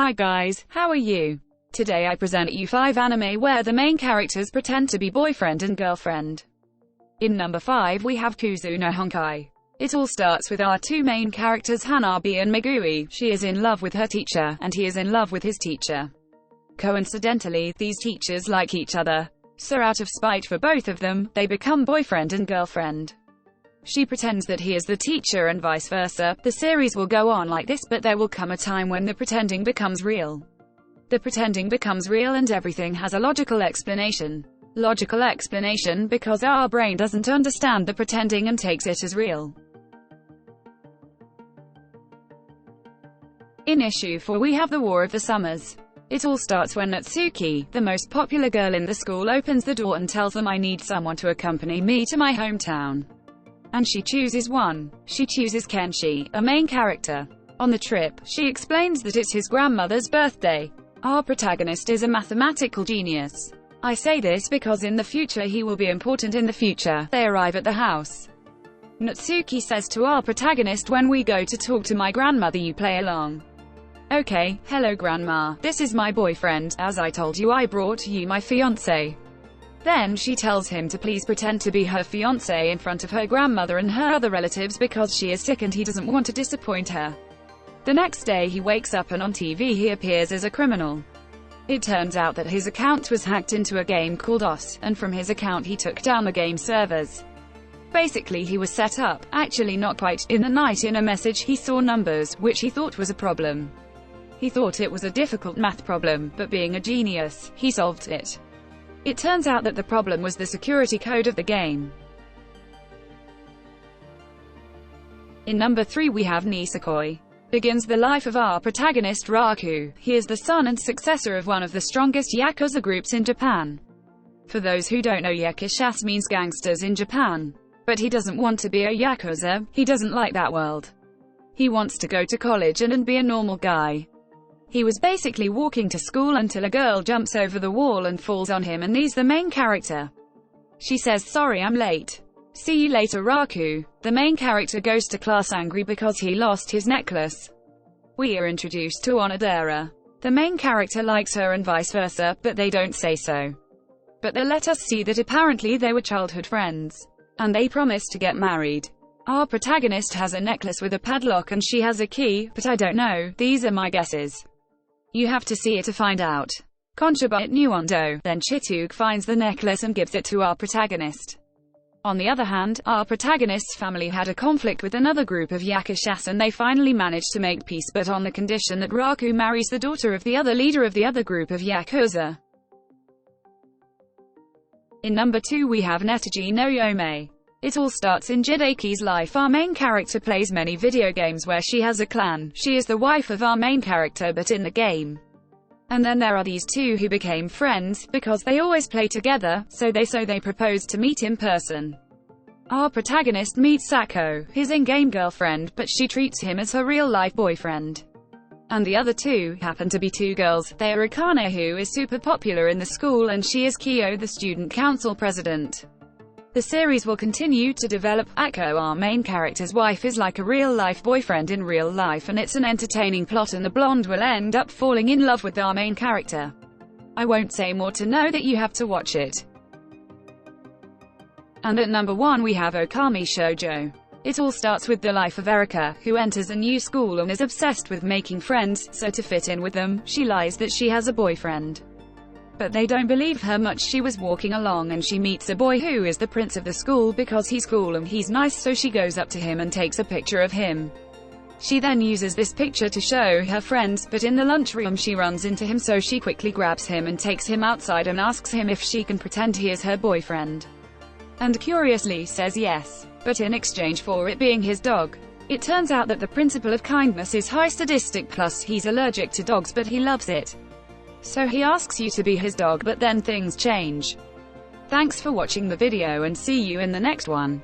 Hi guys, how are you? Today I present you 5 anime where the main characters pretend to be boyfriend and girlfriend. In number 5 we have Kuzu no Honkai. It all starts with our 2 main characters Hanabi and Megumi. She is in love with her teacher, and he is in love with his teacher. Coincidentally, these teachers like each other. So out of spite for both of them, they become boyfriend and girlfriend. She pretends that he is the teacher and vice versa. The series will go on like this, but there will come a time when the pretending becomes real. The pretending becomes real and everything has a logical explanation. Logical explanation because our brain doesn't understand the pretending and takes it as real. In issue 4 we have the War of the Summers. It all starts when Natsuki, the most popular girl in the school, opens the door and tells them I need someone to accompany me to my hometown. And she chooses one. She chooses Kenshi, a main character. On the trip, she explains that it's his grandmother's birthday. Our protagonist is a mathematical genius. I say this because in the future he will be important in the future. They arrive at the house. Natsuki says to our protagonist, when we go to talk to my grandmother you play along. Okay, hello grandma, this is my boyfriend, as I told you I brought you my fiancé. Then she tells him to please pretend to be her fiancé in front of her grandmother and her other relatives because she is sick and he doesn't want to disappoint her. The next day he wakes up and on TV he appears as a criminal. It turns out that his account was hacked into a game called OS, and from his account he took down the game servers. Basically he was set up, actually not quite. In the night in a message he saw numbers, which he thought was a problem. He thought it was a difficult math problem, but being a genius, he solved it. It turns out that the problem was the security code of the game. In number 3 we have Nisekoi. Begins the life of our protagonist Raku. He is the son and successor of one of the strongest Yakuza groups in Japan. For those who don't know, Yakuza means gangsters in Japan. But he doesn't want to be a Yakuza, he doesn't like that world. He wants to go to college and be a normal guy. He was basically walking to school until a girl jumps over the wall and falls on him and he's the main character. She says, sorry I'm late. See you later Raku. The main character goes to class angry because he lost his necklace. We are introduced to Onodera. The main character likes her and vice versa, but they don't say so. But they let us see that apparently they were childhood friends. And they promised to get married. Our protagonist has a necklace with a padlock and she has a key, but I don't know, these are my guesses. You have to see it to find out. Conchaba at Nuondo. Then Chitug finds the necklace and gives it to our protagonist. On the other hand, our protagonist's family had a conflict with another group of Yakuza and they finally managed to make peace, but on the condition that Raku marries the daughter of the other leader of the other group of Yakuza. In number 2 we have Neteji no Yome. It all starts in Jidaki's life. Our main character plays many video games where she has a clan. She is the wife of our main character but in the game. And then there are these two who became friends, because they always play together, so they propose to meet in person. Our protagonist meets Sako, his in-game girlfriend, but she treats him as her real-life boyfriend. And the other two happen to be 2 girls. They are Akane, who is super popular in the school, and she is Kyo, the student council president. The series will continue to develop. Akko, our main character's wife, is like a real-life boyfriend in real life, and it's an entertaining plot, and the blonde will end up falling in love with our main character. I won't say more to know that you have to watch it. And at number 1 we have Okami Shoujo. It all starts with the life of Erika, who enters a new school and is obsessed with making friends, so to fit in with them, she lies that she has a boyfriend. But they don't believe her much. She was walking along and she meets a boy who is the prince of the school because he's cool and he's nice, so she goes up to him and takes a picture of him. She then uses this picture to show her friends, but in the lunchroom she runs into him, so she quickly grabs him and takes him outside and asks him if she can pretend he is her boyfriend. And curiously says yes, but in exchange for it being his dog. It turns out that the principle of kindness is high sadistic, plus he's allergic to dogs but he loves it. So he asks you to be his dog, but then things change. Thanks for watching the video and see you in the next one.